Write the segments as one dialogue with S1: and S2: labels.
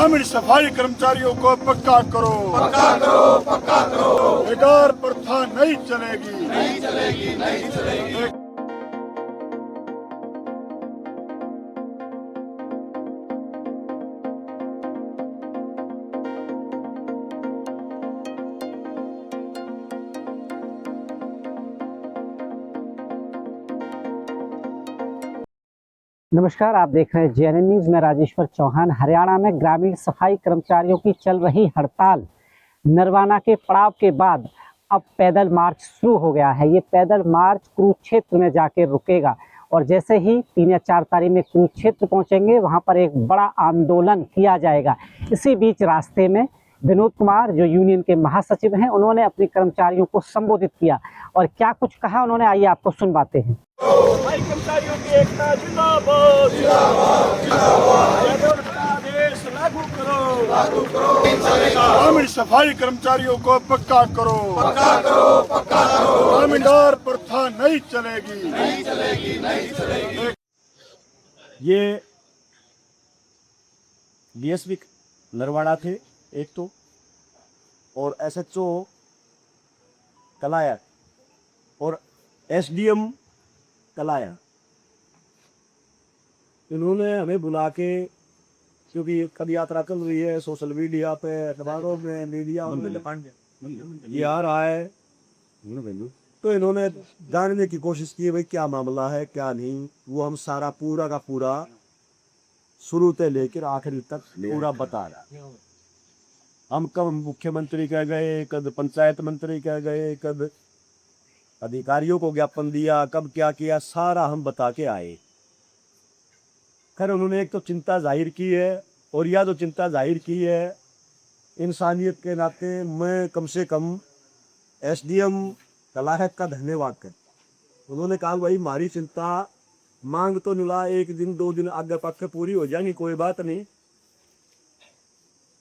S1: ग्रामीण सफाई कर्मचारियों को पक्का करो, पक्का करो, पक्का करो। बेकार प्रथा नहीं चलेगी, नहीं चलेगी, नहीं चलेगी।
S2: नमस्कार, आप देख रहे हैं जेएनएन न्यूज में राजेश्वर चौहान। हरियाणा में ग्रामीण सफाई कर्मचारियों की चल रही हड़ताल नरवाना के पड़ाव के बाद अब पैदल मार्च शुरू हो गया है। ये पैदल मार्च कुरुक्षेत्र में जाकर रुकेगा और जैसे ही 3 या 4 तारीख में कुरुक्षेत्र पहुंचेंगे वहां पर एक बड़ा आंदोलन किया जाएगा। इसी बीच रास्ते में विनोद कुमार जो यूनियन के महासचिव हैं, उन्होंने अपने कर्मचारियों को संबोधित किया और क्या कुछ कहा उन्होंने, आइए आपको सुनवाते हैं।
S1: कर्मचारियों की एकता जिंदाबाद, जिंदाबाद, जिंदाबाद। आदेश लागू करो, लागू करो। ग्रामीण सफाई कर्मचारियों को पक्का करो, पक्का करो, पक्का करो। ग्रामीण प्रथा नहीं चलेगी, नहीं चलेगी, नहीं चलेगी।
S3: ये डीएसपी नरवाड़ा थे एक तो, और एसएचओ कलाया और एसडीएम कलाया, इन्होंने हमें बुला के, क्योंकि कद यात्रा चल रही है सोशल मीडिया पे, अखबारों में, मीडिया में ये आ रहा है, तो इन्होंने जानने की कोशिश की भाई क्या मामला है क्या नहीं। वो हम सारा पूरा का पूरा शुरू से लेकर आखिरी तक पूरा बता रहा। हम कब मुख्यमंत्री कह गए, कब पंचायत मंत्री कह गए, कब अधिकारियों को ज्ञापन दिया, कब क्या किया, सारा हम बता के आए। खैर उन्होंने एक तो चिंता जाहिर की है, और यह जो चिंता जाहिर की है, इंसानियत के नाते मैं कम से कम एसडीएम कलाहक का धन्यवाद कर। उन्होंने कहा भाई हमारी चिंता मांग तो नुला 1 दिन 2 दिन आगे पक्के पूरी हो जाएंगी, कोई बात नहीं।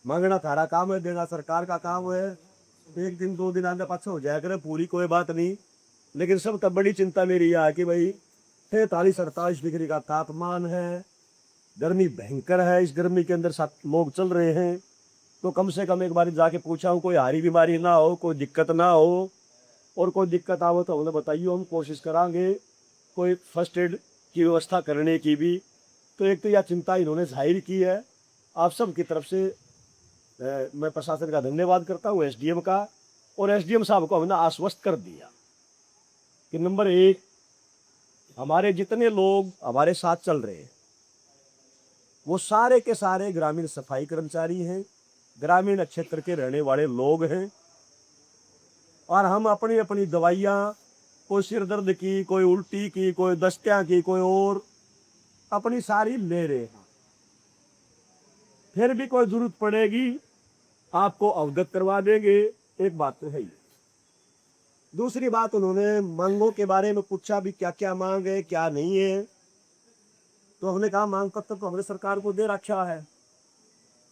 S3: मांगना थारा काम है, देना सरकार का काम है। 1 दिन 2 दिन आगे पक्के हो जाया करे पूरी, कोई बात नहीं। लेकिन सब तब बड़ी चिंता मेरी यह है कि भाई 43-48 डिग्री का तापमान है, गर्मी भयंकर है। इस गर्मी के अंदर 7 लोग चल रहे हैं, तो कम से कम एक बार जाके पूछा हूँ कोई हारी बीमारी ना हो, कोई दिक्कत ना हो, और कोई दिक्कत आओ तो हमें बताइए, हम कोशिश करांगे कोई फर्स्ट एड की व्यवस्था करने की भी। तो एक तो यह चिंता इन्होंने जाहिर की है। आप सब की तरफ से मैं प्रशासन का धन्यवाद करता हूँ, एसडीएम का, और एसडीएम साहब को हमने आश्वस्त कर दिया कि नंबर 1 हमारे जितने लोग हमारे साथ चल रहे हैं वो सारे के सारे ग्रामीण सफाई कर्मचारी हैं, ग्रामीण क्षेत्र के रहने वाले लोग हैं, और हम अपनी अपनी दवाइयाँ, कोई सिर दर्द की, कोई उल्टी की, कोई दस्तियाँ की, कोई और, अपनी सारी ले रहे हैं। फिर भी कोई जरूरत पड़ेगी आपको अवगत करवा देंगे, एक बात तो है ही। दूसरी बात, उन्होंने मांगों के बारे में पूछा भी क्या क्या मांग है क्या नहीं है, तो हमने कहा मांग पत्र तो हमने सरकार को दे रखा है,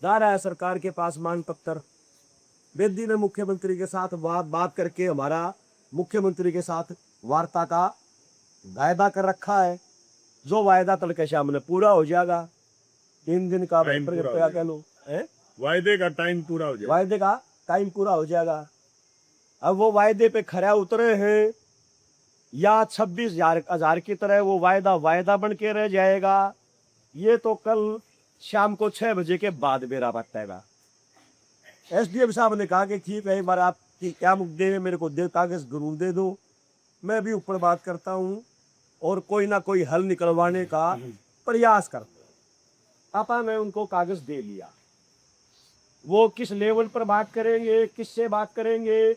S3: जा रहा है सरकार के पास मांग पत्र। बेदी ने मुख्यमंत्री के साथ बात करके हमारा मुख्यमंत्री के साथ वार्ता का वायदा कर रखा है, जो वायदा तड़के शाम में पूरा हो जाएगा। 3 दिन का कह लो,
S1: वायदे का टाइम पूरा हो जाएगा,
S3: वायदे का टाइम पूरा हो जाएगा। अब वो वायदे पे खरा उतरे हैं या 26,000 की तरह वो वायदा बन के रह जाएगा, ये तो कल शाम को 6 बजे के बाद बेरा बताएगा। एसडीएम साहब ने कहा कि ठीक है, एक बार आपकी क्या मुद्दे हैं मेरे को कागज जरूर दे दो, मैं भी ऊपर बात करता हूँ और कोई ना कोई हल निकलवाने का प्रयास करता हूँ। आपा ने उनको कागज दे लिया, वो किस लेवल पर बात करेंगे, किससे बात करेंगे,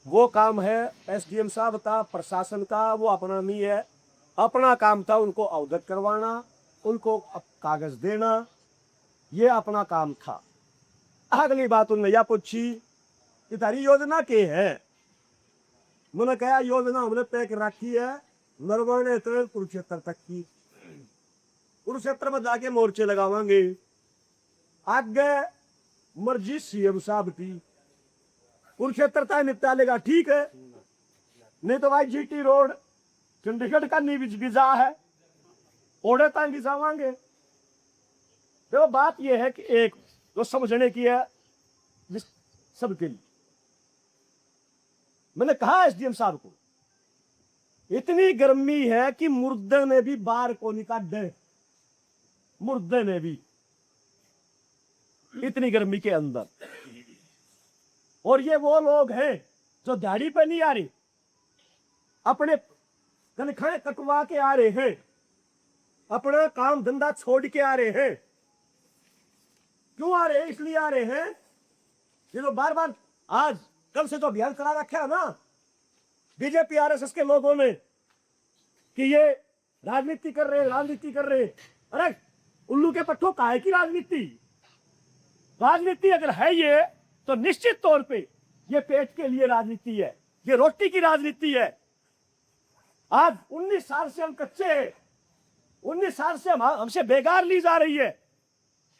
S3: वो काम है एसडीएम साहब का, प्रशासन का, वो अपना नहीं है। अपना काम था उनको अवगत करवाना, उनको कागज देना, ये अपना काम था। अगली बात उन्होंने यह पूछी कि तारी योजना के है। मैंने कहा योजना हमने पैक रखी है नरवाने से कुरुक्षेत्र तक की, कुरुक्षेत्र में जाके मोर्चे लगावांगे, आगे मर्जी सीएम साहब की। कुरुक्षेत्र तक निपटा लेगा ठीक है, नहीं तो भाई जीटी रोड चंडीगढ़ का गिजा है, ओढ़े तक गिजावांगे। देखो बात यह है कि एक जो समझने की है सबके लिए। मैंने कहा एसडीएम साहब को, इतनी गर्मी है कि मुर्दे ने भी बाहर को निकाल, मुर्दे ने भी, इतनी गर्मी के अंदर। और ये वो लोग हैं जो दिहाड़ी पे नहीं आ रहे, अपने तनख्वाहें कटवा के आ रहे हैं, अपना काम धंधा छोड़ के आ रहे हैं। क्यों आ रहे हैं? इसलिए आ रहे हैं, ये जो बार बार आज कल से जो अभियान करा रखा है ना बीजेपी आरएसएस के लोगों ने कि ये राजनीति कर रहे, राजनीति कर रहे। अरे उल्लू के पट्टों काहे की राजनीति? राजनीति अगर है ये तो निश्चित तौर पे ये पेट के लिए राजनीति है, ये रोटी की राजनीति है। आज 19 साल से हम कच्चे हैं, 19 साल से हमसे बेगार ली जा रही है।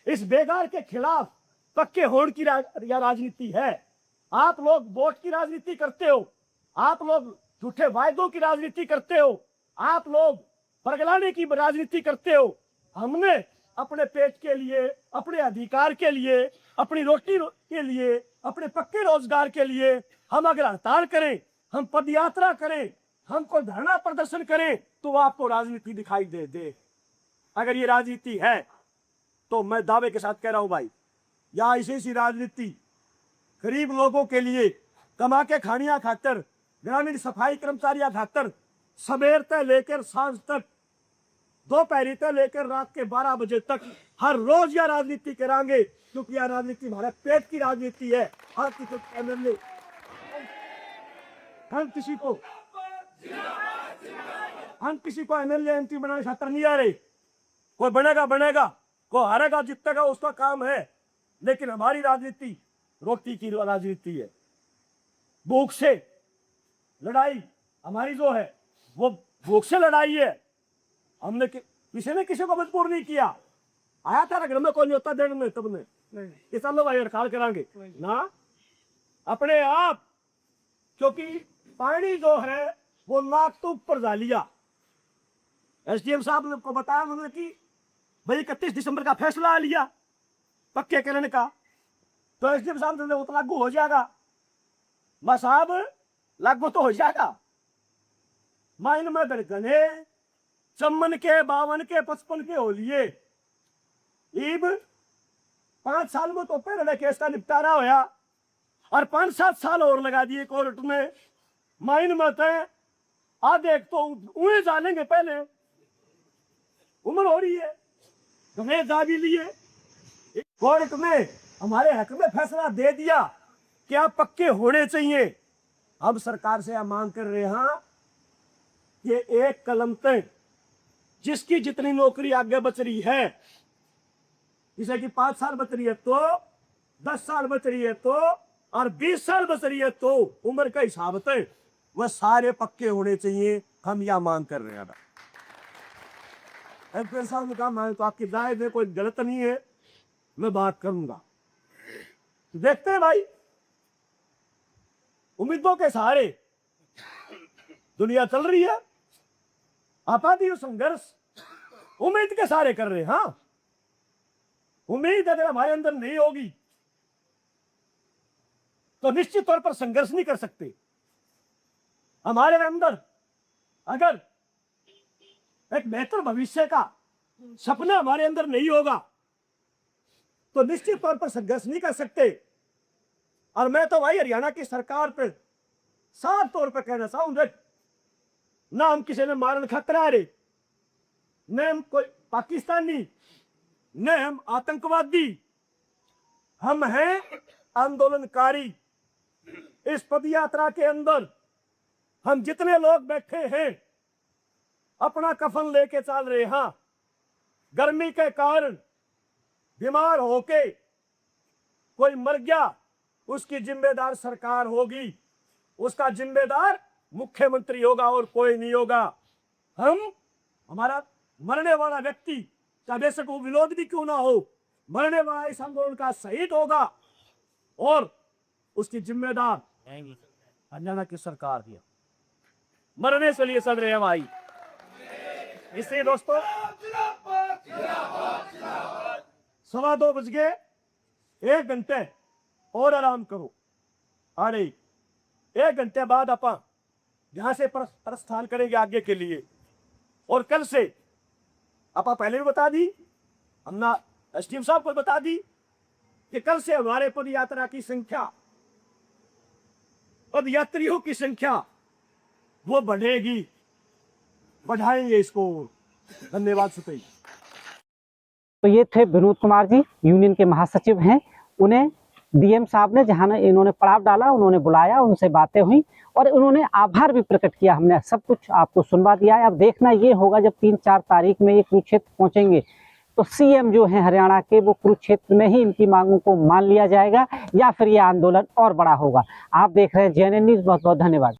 S3: इस बेगार के खिलाफ पक्के होड़ की राजनीति है। आप लोग वोट की राजनीति करते हो, आप लोग झूठे वायदों की राजनीति करते हो, आप लोग परगलाने की राजनीति करते हो। हमने अपने पेट के लिए, अपने अधिकार के लिए, अपनी रोटी के लिए, अपने पक्के रोजगार के लिए हम अगर हड़ताल करें, हम पदयात्रा करें, हम कोई धरना प्रदर्शन करें तो आपको राजनीति दिखाई दे। अगर ये राजनीति है तो मैं दावे के साथ कह रहा हूं भाई, या ऐसी राजनीति गरीब लोगों के लिए, कमा के खानिया खातर, ग्रामीण सफाई कर्मचारियों खातर सवेर से लेकर सांझ तक, दोपहर से लेकर रात के 12 बजे तक हर रोज यह राजनीति करांगे, क्योंकि यह राजनीति हमारे पेट की राजनीति है। हर किसी एमएलए, हम किसी को एमएलए एमपी बनाने खातर नहीं आ रहे। कोई बनेगा, कोई हारेगा जीतेगा, उसका काम है। लेकिन हमारी राजनीति रोटी की राजनीति है। भूख से लड़ाई हमारी जो है वो भूख से लड़ाई है। हमने किसी ने किसी को मजबूर नहीं किया। आया था घर में कोई नहीं होता देने में, तब ने कि चलो भाई हड़ताल करांगे ना, अपने आप। क्योंकि पानी जो है वो नाक तो ऊपर जा लिया। एसडीएम साहब ने को बताया उन्होंने कि भाई 31 दिसंबर का फैसला लिया पक्के करने का, तो एसडीएम साहब ने वो तो लागू हो जाएगा। मां साहब लागू तो हो जाएगा। माइन में गने चम्मन के 52 के 55 के हो लिए। ईब 5 साल में तो पहले केस का निपटारा होया और 5-7 साल और लगा दिए कोर्ट में। माइन में तय आ देख तो उन्हें जानेंगे, पहले उम्र हो रही है, तुम्हें जा भी लिए। कोर्ट में हमारे हक में फैसला दे दिया कि आप पक्के होने चाहिए। हम सरकार से मांग कर रहे हैं कि एक कलम तक जिसकी जितनी नौकरी आगे बच रही है, जैसे कि 5 साल बच रही है तो 10 साल बच रही है तो और 20 साल बच रही है तो उम्र का हिसाब तक वह सारे पक्के होने चाहिए। हम यह मांग कर रहे हैं। एमपी साहब ने कहा मैं तो आपकी राय में कोई गलत नहीं है, मैं बात करूंगा। देखते हैं भाई, उम्मीदों के सहारे दुनिया चल रही है। आपादी संघर्ष उम्मीद के सहारे कर रहे हैं। हाँ, उम्मीद अगर हमारे अंदर नहीं होगी तो निश्चित तौर पर संघर्ष नहीं कर सकते। हमारे अंदर अगर एक बेहतर भविष्य का सपना हमारे अंदर नहीं होगा तो निश्चित तौर पर संघर्ष नहीं कर सकते। और मैं तो भाई हरियाणा की सरकार पर साफ तौर पर कहना चाहूंगा, ना हम किसी ने मारन खतरा रहे, न हम कोई पाकिस्तानी, न हम आतंकवादी, हम हैं आंदोलनकारी। इस पदयात्रा के अंदर हम जितने लोग बैठे हैं अपना कफन लेके चल रहे हैं। गर्मी के कारण बीमार होके कोई मर गया, उसकी जिम्मेदार सरकार होगी, उसका जिम्मेदार मुख्यमंत्री होगा और कोई नहीं होगा। हमारा मरने वाला व्यक्ति चाहे बेशक वो विरोध भी क्यों ना हो, मरने वाला इस आंदोलन का शहीद होगा और उसकी जिम्मेदार हरियाणा की सरकार है। मरने से लिए चल रहे हैं भाई। इसलिए दोस्तों 2:15 बज गए 1 घंटे और आराम करो। अरे 1 घंटे बाद आप यहाँ से प्रस्थान करेंगे आगे के लिए। और कल से आप पहले भी बता दी, हमने एसडीएम साहब को बता दी कि कल से हमारे पद यात्रा की संख्या, पद यात्रियों की संख्या वो बढ़ेगी, बढ़ाएंगे इसको। धन्यवाद सुपेश।
S2: तो ये थे विनोद कुमार जी, यूनियन के महासचिव हैं। उन्हें डीएम साहब ने जहां इन्होंने पड़ाव डाला, उन्होंने बुलाया, उनसे बातें हुई और उन्होंने आभार भी प्रकट किया। हमने सब कुछ आपको सुनवा दिया है। अब देखना ये होगा जब 3-4 तारीख में ये कुरुक्षेत्र पहुंचेंगे तो सीएम जो हैं हरियाणा के, वो कुरुक्षेत्र में ही इनकी मांगों को मान लिया जाएगा या फिर ये आंदोलन और बड़ा होगा। आप देख रहे हैं जेएनएन न्यूज़। बहुत बहुत धन्यवाद।